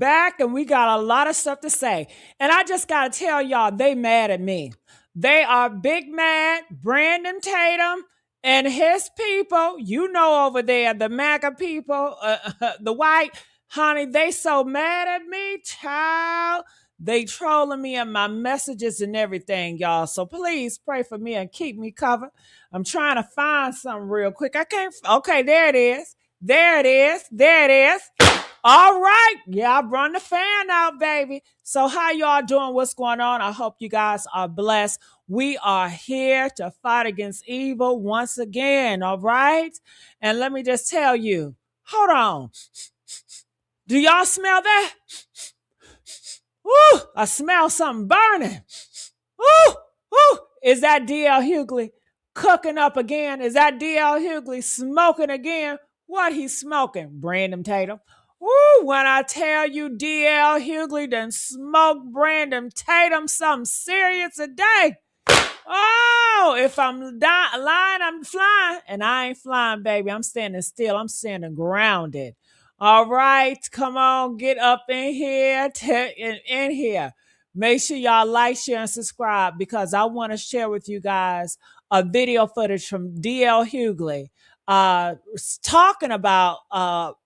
back and we got a lot of stuff to say. And I just got to tell y'all, they mad at me. They are big mad. Brandon Tatum and his people, you know, over there, the MAGA people, the white, honey, they so mad at me, child. They trolling me and my messages and everything, y'all. So please pray for me and keep me covered. I'm trying to find something real quick. I can't. Okay, there it is. There it is. There it is. All right. Yeah, I run the fan out, baby. So how y'all doing? What's going on? I hope you guys are blessed. We are here to fight against evil once again, all right? And let me just tell you, hold on. Do y'all smell that? Ooh, I smell something burning. Ooh, ooh. Is that DL Hughley cooking up again? Is that DL Hughley smoking again? What he smoking? Brandon Tatum. Ooh, when I tell you DL Hughley done smoked Brandon Tatum something serious today. Oh, if I'm lying, I'm flying. And I ain't flying, baby. I'm standing still. I'm standing grounded. All right, come on, get up in here, in here. Make sure y'all like, share, and subscribe because I want to share with you guys a video footage from DL Hughley talking about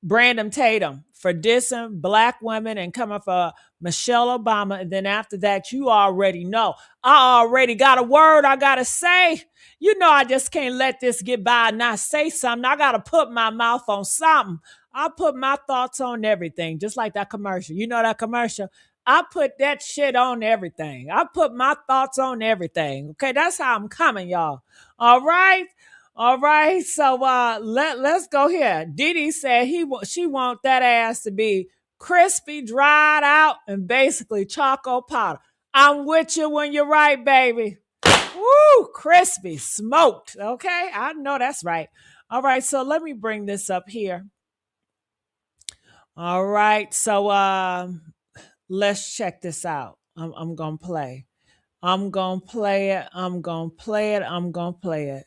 Brandon Tatum for dissing black women and coming for Michelle Obama. And then after that, you already know. I already got a word I got to say. You know I just can't let this get by and not say something. I got to put my mouth on something. I put my thoughts on everything, just like that commercial. You know that commercial? I put that shit on everything. I put my thoughts on everything. Okay, that's how I'm coming, y'all. All right? All right, so let's go here. Didi said she want that ass to be crispy, dried out, and basically charcoal powder. I'm with you when you're right, baby. Woo, crispy, smoked. Okay, I know that's right. All right, so let me bring this up here. All right, so let's check this out. I'm gonna play. I'm gonna play it. I'm gonna play it. I'm gonna play it.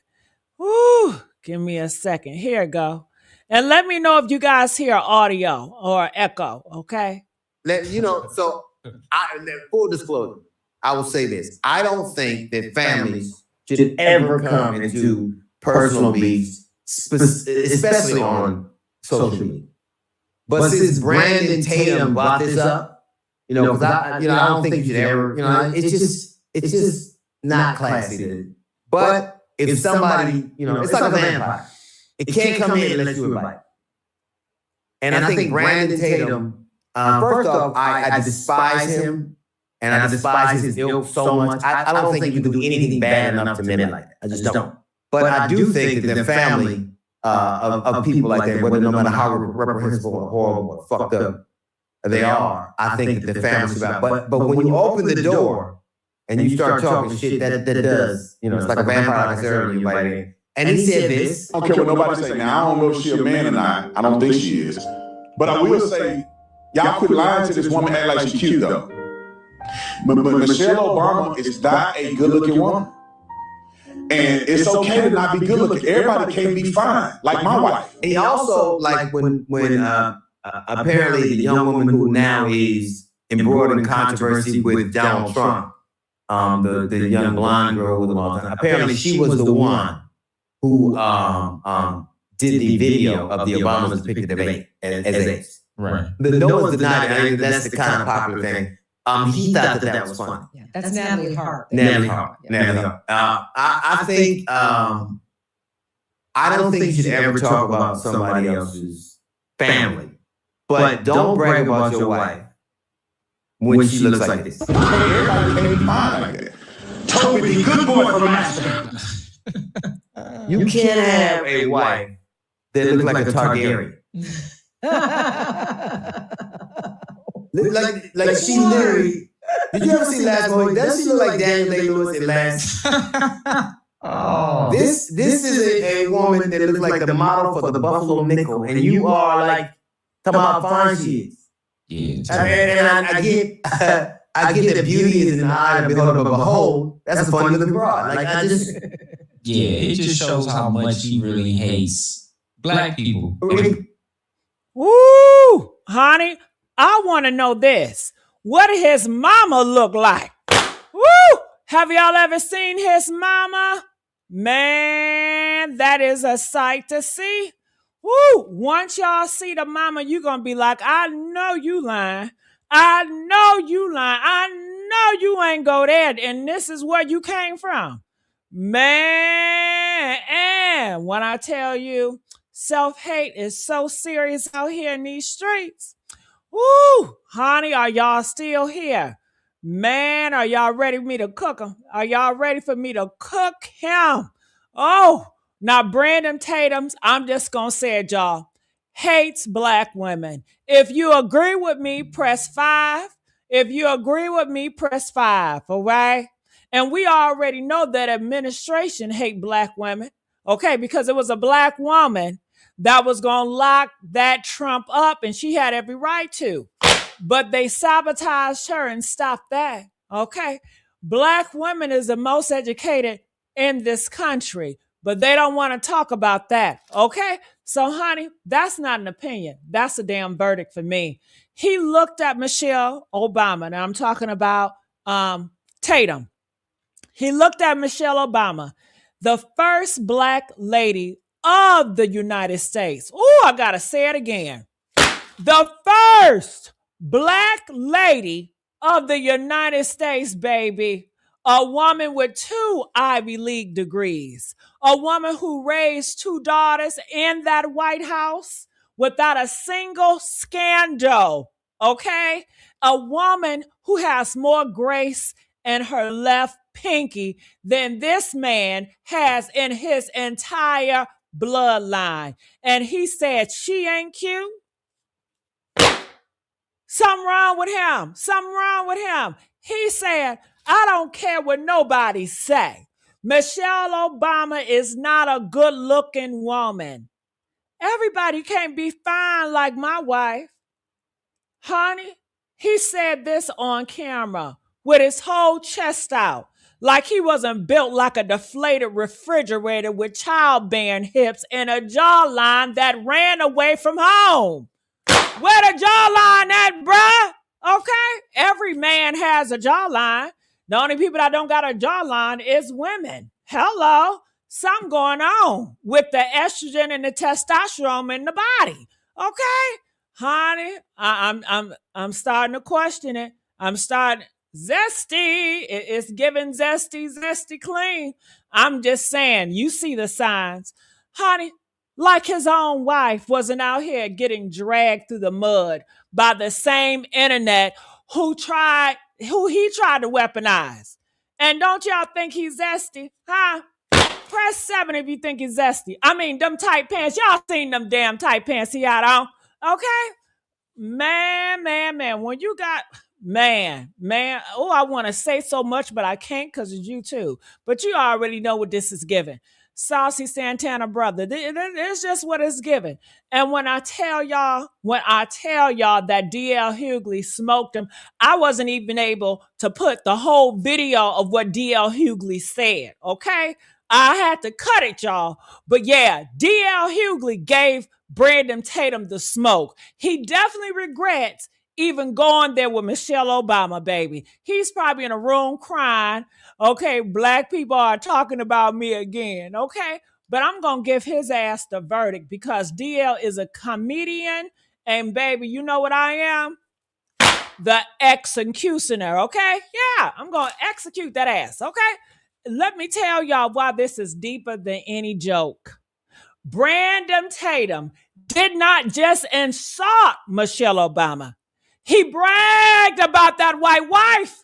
Woo, give me a second. Here it go. And let me know if you guys hear audio or echo, okay? So full disclosure, I will say this. I don't think that families should ever come into personal beefs, especially on social media. But since Brandon Tatum brought this up, because I don't think you should ever, it's just not classy. But if somebody, it's like a vampire. It can't come in unless you invite. And I think Brandon Tatum, first off, I despise him and I despise his ilk so much. I don't think you can do anything bad enough to men like that. I just don't. But I do think that the family of people like that, whether no matter how reprehensible or horrible or fucked up they are, I think that the family should be. But when you open the door and you start talking shit, that does, it's like a vampire, like I said earlier, you bite in. And he said this. I don't care what nobody say. Now, I don't know if she's a man or not. I don't think she is. But I will say, y'all quit lying to this woman, act like she's cute, though. But Michelle Obama is not a good-looking woman. And it's okay to not be good-looking. Everybody can't be fine, like my wife. And he also, like, when apparently the young woman who now is embroiled in controversy with Donald Trump, the young blonde girl with the long time, apparently she was the one who did the video of the Obama's depicted debate as apes. Right. No one's denying it. That's the kind of popular thing. He thought that was funny. Yeah, that's Natalie Harp. Natalie Harp. I think I don't think you should ever talk about somebody else's family, but don't brag about your wife when she looks like this. Everybody can't be fine like that. Toby, be good boy for master. You can't have a wife that looks like a Targaryen. like she literally. Did you ever see Last Boy? Does she look like Daniel Day-Lewis in Last? Oh, this is a woman that looks like the model for the Buffalo Nickel, and you are like, talking about how fine she is. Yeah. I get that beauty is in the eye of the beholder, but behold, that's a funny looking broad. Like I just. Yeah, it just shows how much he really hates black people. Woo, honey. I want to know this. What did his mama look like? Woo! Have y'all ever seen his mama? Man, that is a sight to see. Woo! Once y'all see the mama, you're going to be like, I know you lying. I know you lying. I know you ain't go there, and this is where you came from. Man, and when I tell you, self-hate is so serious out here in these streets. Woo! Honey, are y'all still here? Man, are y'all ready for me to cook him? Are y'all ready for me to cook him? Oh, now Brandon Tatum's, I'm just going to say it, y'all, hates black women. If you agree with me, press 5. If you agree with me, press 5, all right? And we already know that administration hate black women, okay, because it was a black woman that was going to lock that Trump up, and she had every right to. But they sabotaged her and stopped that, okay? Black women is the most educated in this country, but they don't want to talk about that, okay? So, honey, that's not an opinion. That's a damn verdict for me. He looked at Michelle Obama, and I'm talking about Tatum. He looked at Michelle Obama, the first black lady of the United States. Oh, I got to say it again. The first black lady of the United States, baby. A woman with 2 Ivy League degrees. A woman who raised 2 daughters in that White House without a single scandal, okay? A woman who has more grace in her left pinky than this man has in his entire bloodline. And he said she ain't cute. Something wrong with him. Something wrong with him. He said, I don't care what nobody say. Michelle Obama is not a good-looking woman. Everybody can't be fine like my wife. Honey, he said this on camera with his whole chest out, like he wasn't built like a deflated refrigerator with childbearing hips and a jawline that ran away from home. Where the jawline at, bruh? Okay? Every man has a jawline. The only people that don't got a jawline is women. Hello? Something going on with the estrogen and the testosterone in the body. Okay? Honey, I'm starting to question it. I'm starting zesty. It's giving zesty clean. I'm just saying, you see the signs. Honey, like his own wife wasn't out here getting dragged through the mud by the same internet who he tried to weaponize. And don't y'all think he's zesty? Huh? Press 7 if you think he's zesty. I mean, them tight pants. Y'all seen them damn tight pants he had on. Okay? Man. When you got, man. Oh, I want to say so much, but I can't because it's you too. But you already know what this is giving. Saucy Santana brother. It's just what it's giving. And when I tell y'all that DL Hughley smoked him, I wasn't even able to put the whole video of what DL Hughley said, okay? I had to cut it, y'all. But yeah, DL Hughley gave Brandon Tatum the smoke. He definitely regrets even going there with Michelle Obama, baby. He's probably in a room crying. Okay, black people are talking about me again, okay? But I'm going to give his ass the verdict because DL is a comedian. And baby, you know what I am? The executioner, okay? Yeah, I'm going to execute that ass, okay? Let me tell y'all why this is deeper than any joke. Brandon Tatum did not just insult Michelle Obama. He bragged about that white wife.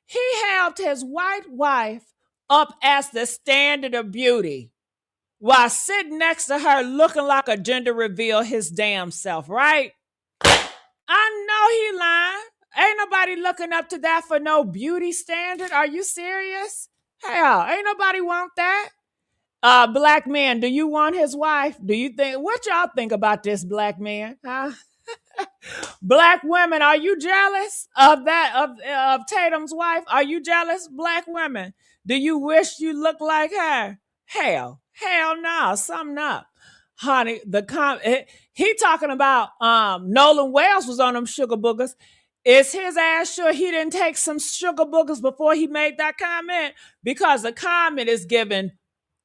He held his white wife up as the standard of beauty while sitting next to her looking like a gender reveal his damn self, right? I know he lying. Ain't nobody looking up to that for no beauty standard. Are you serious? Hell, ain't nobody want that. Black man, do you want his wife? Do you think, what y'all think about this, black man? Huh? Black women, are you jealous of that, of Tatum's wife? Are you jealous, black women? Do you wish you looked like her? Hell no, something up. Honey, He talking about Nolan Wells was on them sugar boogers. Is his ass sure he didn't take some sugar boogers before he made that comment? Because the comment is given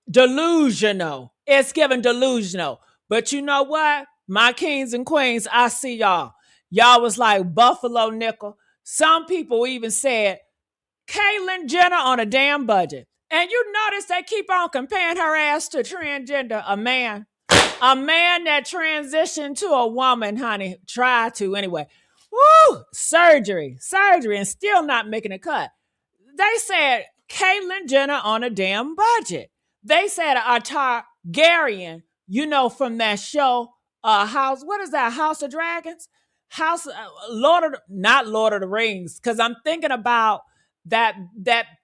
delusional. It's given delusional. But you know what? My kings and queens, I see y'all. Y'all was like Buffalo nickel. Some people even said Caitlyn Jenner on a damn budget. And you notice they keep on comparing her ass to transgender, a man. A man that transitioned to a woman, honey. Try to anyway. Woo! Surgery, and still not making a cut. They said Caitlyn Jenner on a damn budget. They said a Targaryen, you know, from that show, House, what is that? House of Dragons? Not Lord of the Rings, because I'm thinking about that,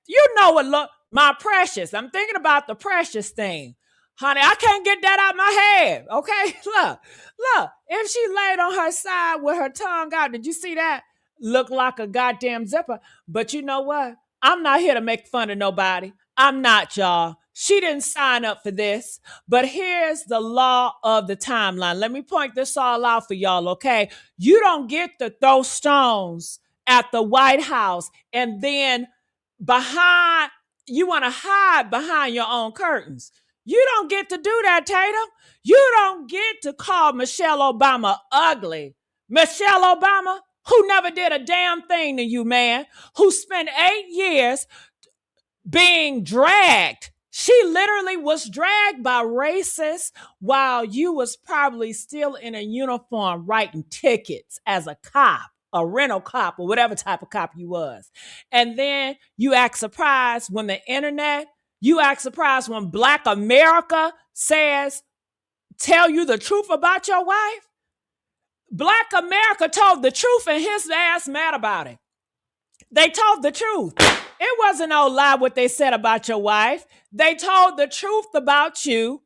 you know what, my Precious. I'm thinking about the Precious thing. Honey, I can't get that out my head, okay? Look, if she laid on her side with her tongue out, did you see that? Looked like a goddamn zipper. But you know what? I'm not here to make fun of nobody. I'm not, y'all. She didn't sign up for this. But here's the law of the timeline. Let me point this all out for y'all, okay? You don't get to throw stones at the White House and then you want to hide behind your own curtains. You don't get to do that, Tatum. You don't get to call Michelle Obama ugly. Michelle Obama, who never did a damn thing to you, man, who spent 8 years being dragged. She literally was dragged by racists while you was probably still in a uniform writing tickets as a cop, a rental cop, or whatever type of cop you was. And then you act surprised when you act surprised when Black America says, tell you the truth about your wife. Black America told the truth and his ass mad about it. They told the truth. It wasn't no lie what they said about your wife. They told the truth about you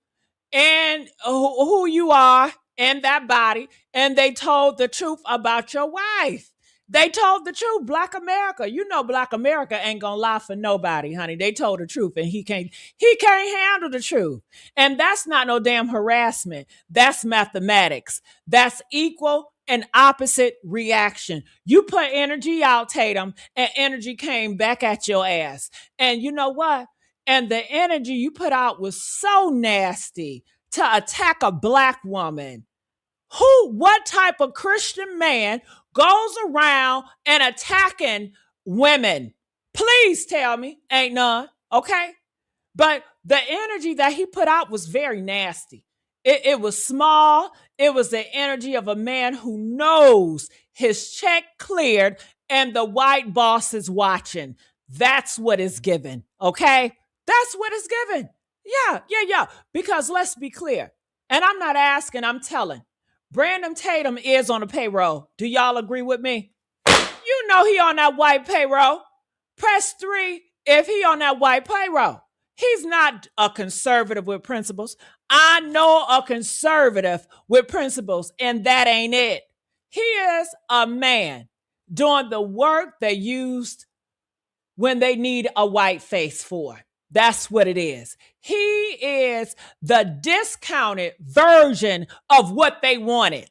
and who you are and that body. And they told the truth about your wife. They told the truth. Black America. You know Black America ain't gonna lie for nobody, honey. They told the truth and he can't handle the truth. And that's not no damn harassment. That's mathematics. That's equal and opposite reaction. You put energy out, Tatum, and energy came back at your ass. And you know what? And the energy you put out was so nasty to attack a Black woman. What type of Christian man goes around and attacking women? Please tell me. Ain't none. Okay. But the energy that he put out was very nasty. It was small. It was the energy of a man who knows his check cleared and the white boss is watching. That's what is given. Okay. That's what is given. Yeah. Because let's be clear. And I'm not asking, I'm telling. Brandon Tatum is on the payroll. Do y'all agree with me? You know he on that white payroll. Press 3 if he on that white payroll. He's not a conservative with principles. I know a conservative with principles, and that ain't it. He is a man doing the work they used when they need a white face for. That's what it is. He is the discounted version of what they wanted.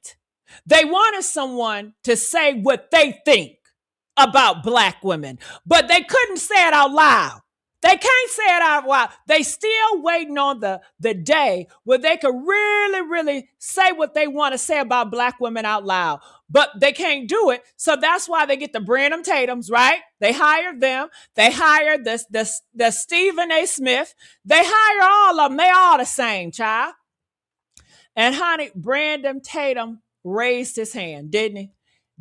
They wanted someone to say what they think about Black women, but they couldn't say it out loud. They can't say it out loud. They still waiting on the day where they could really say what they want to say about Black women out loud. But they can't do it. So that's why they get the Brandon Tatums, right? They hired them. They hired the Stephen A. Smith. They hire all of them. They all the same, child. And honey, Brandon Tatum raised his hand, didn't he?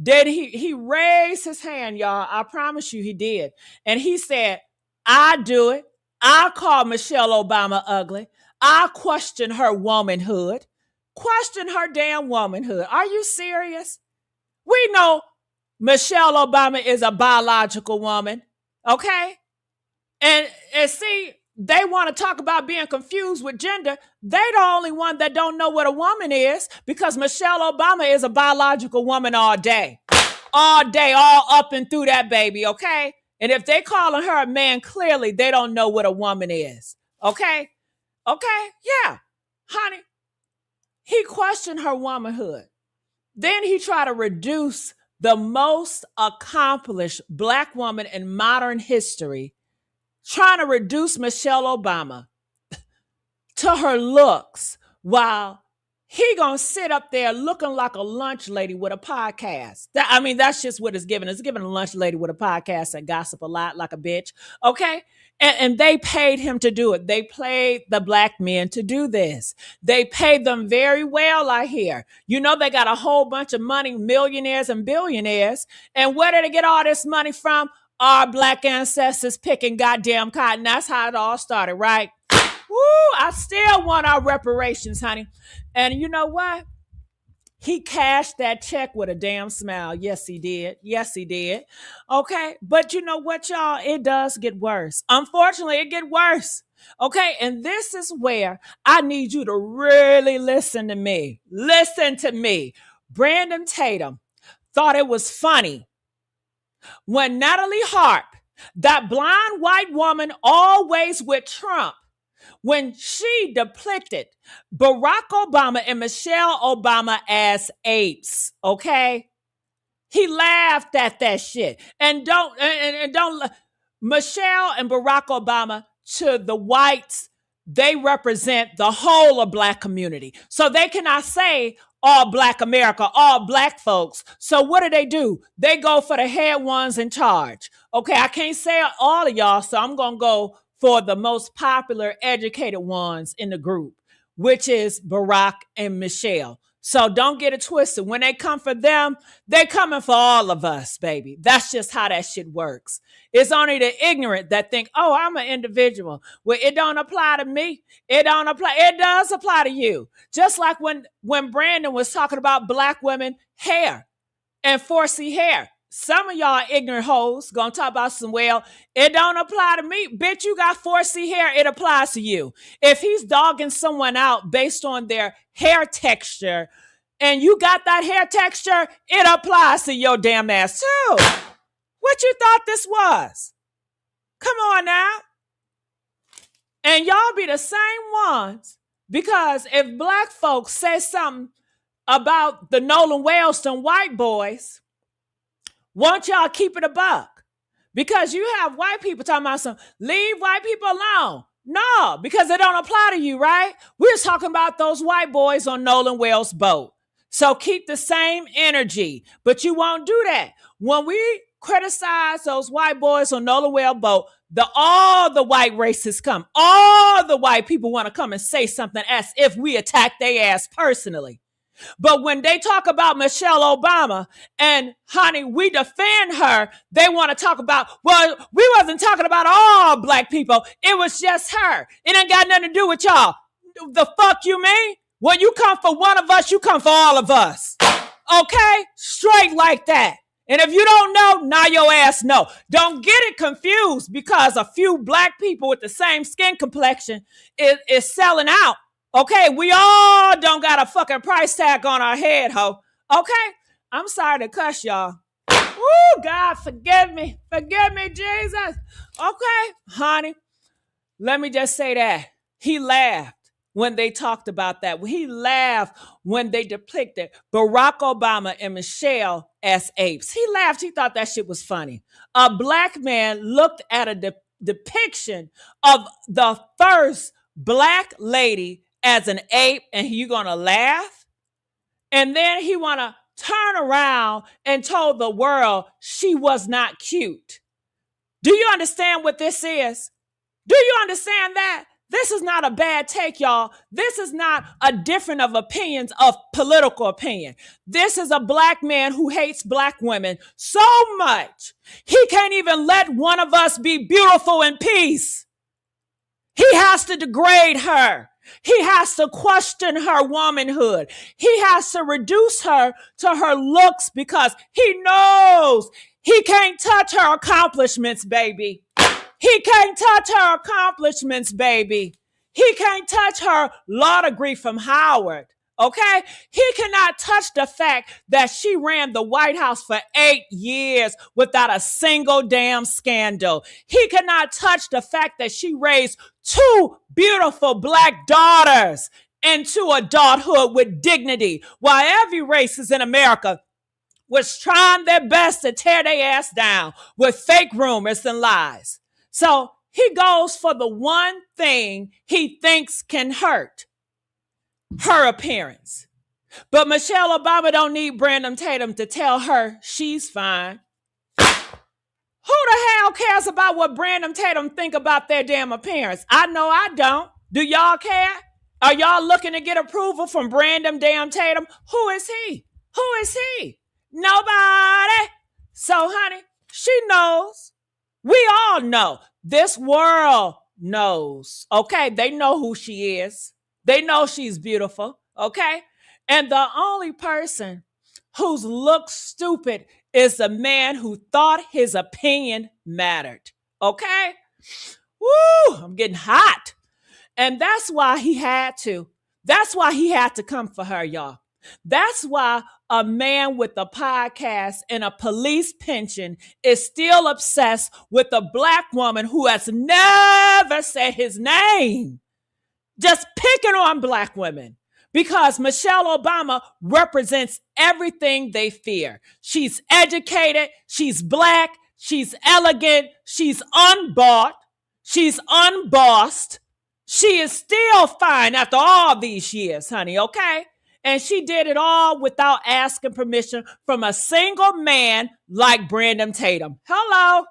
Did he raised his hand, y'all. I promise you he did. And he said, I do it. I call Michelle Obama ugly. I question her womanhood. Question her damn womanhood. Are you serious? We know Michelle Obama is a biological woman, okay? And see, they want to talk about being confused with gender. They the only one that don't know what a woman is because Michelle Obama is a biological woman all day, all up and through that baby, okay? And if they calling her a man, clearly they don't know what a woman is, okay? Okay, yeah, honey. he questioned her womanhood. Then he tried to reduce the most accomplished Black woman in modern history, trying to reduce Michelle Obama to her looks, while he gonna sit up there looking like a lunch lady with a podcast. That's just what it's giving. It's giving a lunch lady with a podcast that gossip a lot like a bitch. Okay. And they paid him to do it. They paid the Black men to do this. They paid them very well, I hear. You know, they got a whole bunch of money, millionaires and billionaires. And where did they get all this money from? Our Black ancestors picking goddamn cotton. That's how it all started, right? Woo, I still want our reparations, honey. And you know what? He cashed that check with a damn smile. Yes, he did. Yes, he did. Okay. But you know what, y'all? It does get worse. Unfortunately, it get worse. Okay. And this is where I need you to really listen to me. Listen to me. Brandon Tatum thought it was funny when Natalie Harp, that blonde white woman always with Trump, when she depicted Barack Obama and Michelle Obama as apes, okay? He laughed at that shit. And don't Michelle and Barack Obama, to the whites, they represent the whole of Black community. So they cannot say all Black America, all Black folks. So what do? They go for the head ones in charge. Okay, I can't say all of y'all, so I'm going to go for the most popular, educated ones in the group, which is Barack and Michelle. So don't get it twisted. When they come for them, they coming for all of us, baby. That's just how that shit works. It's only the ignorant that think, oh, I'm an individual. Well, it don't apply to me. It don't apply. It does apply to you. Just like when Brandon was talking about Black women hair and 4C hair. Some of y'all ignorant hoes gonna talk about some, well, it don't apply to me. Bitch, you got 4C hair, it applies to you. If he's dogging someone out based on their hair texture, and you got that hair texture, it applies to your damn ass too. What you thought this was? Come on now. And y'all be the same ones, because if Black folks say something about the Nolan Wellston white boys, won't y'all keep it a buck? Because you have white people talking about some, leave white people alone. No, because it don't apply to you, right? We're talking about those white boys on Nolan Wells' boat. So keep the same energy, but you won't do that. When we criticize those white boys on Nolan Wells' boat, all the white racists come. All the white people want to come and say something as if we attack their ass personally. But when they talk about Michelle Obama and, honey, we defend her, they want to talk about, well, we wasn't talking about all Black people. It was just her. It ain't got nothing to do with y'all. The fuck you mean? When you come for one of us, you come for all of us. Okay? Straight like that. And if you don't know, now your ass know. Don't get it confused because a few Black people with the same skin complexion is selling out. Okay, we all don't got a fucking price tag on our head, ho. Okay? I'm sorry to cuss y'all. Woo, God, forgive me. Forgive me, Jesus. Okay, honey. Let me just say that. He laughed when they talked about that. He laughed when they depicted Barack Obama and Michelle as apes. He laughed. He thought that shit was funny. A Black man looked at a depiction of the first Black lady as an ape, and you gonna laugh? And then he wanna turn around and told the world she was not cute. Do you understand what this is? Do you understand that? This is not a bad take, y'all. This is not a difference of opinions of political opinion. This is a Black man who hates Black women so much, he can't even let one of us be beautiful in peace. He has to degrade her. He has to question her womanhood. He has to reduce her to her looks because he knows he can't touch her accomplishments, baby. He can't touch her accomplishments, baby. He can't touch her law degree from Howard. Okay? He cannot touch the fact that she ran the White House for 8 years without a single damn scandal. He cannot touch the fact that she raised 2 beautiful Black daughters into adulthood with dignity, while every racist in America was trying their best to tear their ass down with fake rumors and lies. So he goes for the one thing he thinks can hurt her appearance. But Michelle Obama don't need Brandon Tatum to tell her she's fine. Who the hell cares about what Brandon Tatum think about their damn appearance? I know I don't. Do y'all care? Are y'all looking to get approval from Brandon damn Tatum? Who is he? Who is he? Nobody. So, honey, she knows. We all know. This world knows. Okay? They know who she is. They know she's beautiful. Okay? And the only person whose looks stupid is the man who thought his opinion mattered. Okay? Woo! I'm getting hot. And that's why he had to. That's why he had to come for her, y'all. That's why a man with a podcast and a police pension is still obsessed with a black woman who has never said his name. Just picking on black women. Because Michelle Obama represents everything they fear. She's educated, she's black, she's elegant, she's unbought, she's unbossed. She is still fine after all these years, honey, okay? And she did it all without asking permission from a single man like Brandon Tatum. Hello?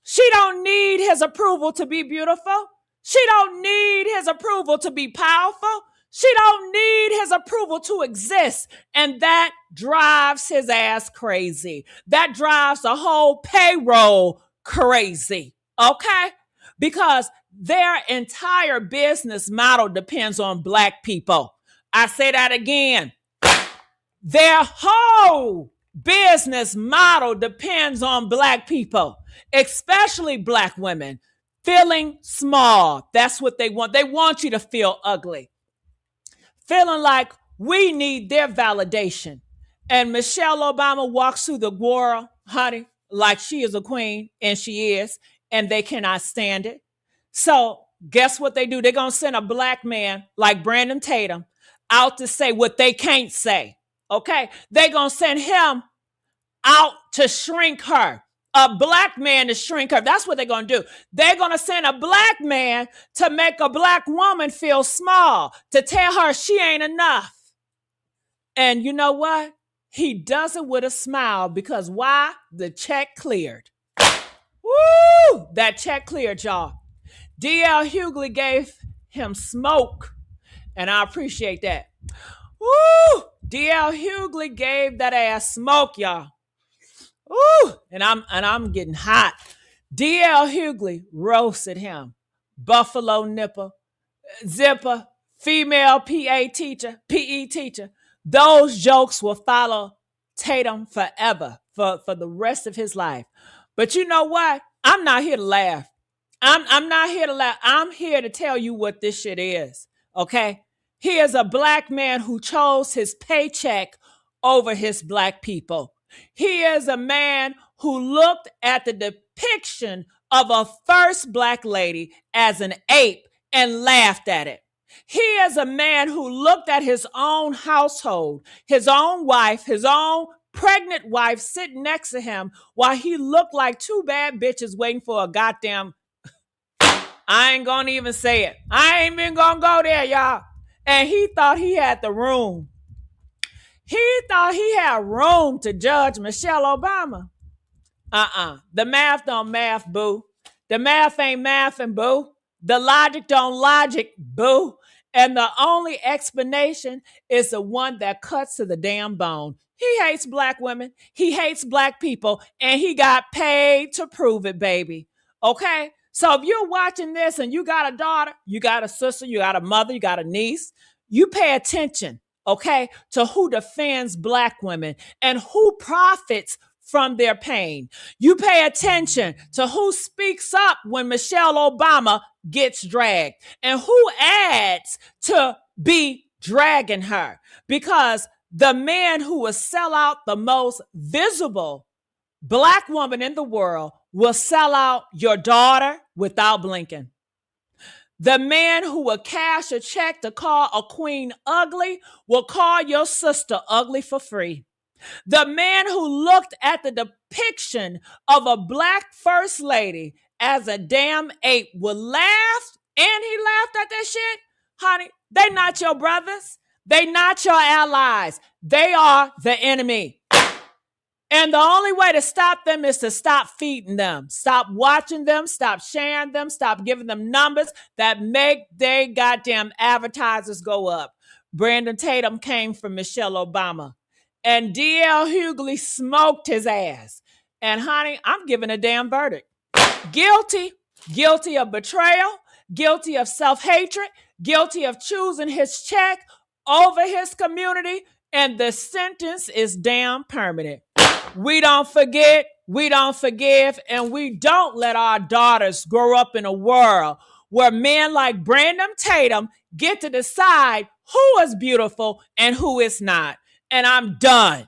She don't need his approval to be beautiful. She don't need his approval to be powerful. She don't need his approval to exist. And that drives his ass crazy. That drives the whole payroll crazy. Okay? Because their entire business model depends on black people. I say that again. Their whole business model depends on black people, especially black women, feeling small. That's what they want. They want you to feel ugly. Feeling like we need their validation. And Michelle Obama walks through the world, honey, like she is a queen, and she is, and they cannot stand it. So guess what they do? They're going to send a black man like Brandon Tatum out to say what they can't say, okay? They're going to send him out to shrink her. A black man to shrink her. That's what they're going to do. They're going to send a black man to make a black woman feel small, to tell her she ain't enough. And you know what? He does it with a smile because why? The check cleared. Woo! That check cleared, y'all. DL Hughley gave him smoke, and I appreciate that. Woo! DL Hughley gave that ass smoke, y'all. Ooh, and I'm getting hot. DL Hughley roasted him. Buffalo nipper, zipper, female PE teacher. Those jokes will follow Tatum forever, for the rest of his life. But you know what? I'm not here to laugh. I'm not here to laugh. I'm here to tell you what this shit is. Okay? He is a black man who chose his paycheck over his black people. He is a man who looked at the depiction of a first black lady as an ape and laughed at it. He is a man who looked at his own household, his own wife, his own pregnant wife sitting next to him while he looked like two bad bitches waiting for a goddamn... I ain't gonna even say it. I ain't even gonna go there, y'all. And he thought he had the room. He thought he had room to judge Michelle Obama. The math don't math, boo. The math ain't mathing, boo. The logic don't logic, boo. And the only explanation is the one that cuts to the damn bone. He hates black women. He hates black people. And he got paid to prove it, baby. Okay? So if you're watching this and you got a daughter, you got a sister, you got a mother, you got a niece, you pay attention, okay, to who defends black women and who profits from their pain. You pay attention to who speaks up when Michelle Obama gets dragged and who adds to be dragging her, because the man who will sell out the most visible black woman in the world will sell out your daughter without blinking. The man who will cash a check to call a queen ugly will call your sister ugly for free. The man who looked at the depiction of a black first lady as a damn ape will laugh, and he laughed at that shit. Honey, they not your brothers. They not your allies. They are the enemy. And the only way to stop them is to stop feeding them, stop watching them, stop sharing them, stop giving them numbers that make their goddamn advertisers go up. Brandon Tatum came from Michelle Obama, and DL Hughley smoked his ass. And honey, I'm giving a damn verdict. Guilty. Guilty of betrayal, guilty of self-hatred, guilty of choosing his check over his community, and the sentence is damn permanent. We don't forget, we don't forgive, and we don't let our daughters grow up in a world where men like Brandon Tatum get to decide who is beautiful and who is not. And I'm done.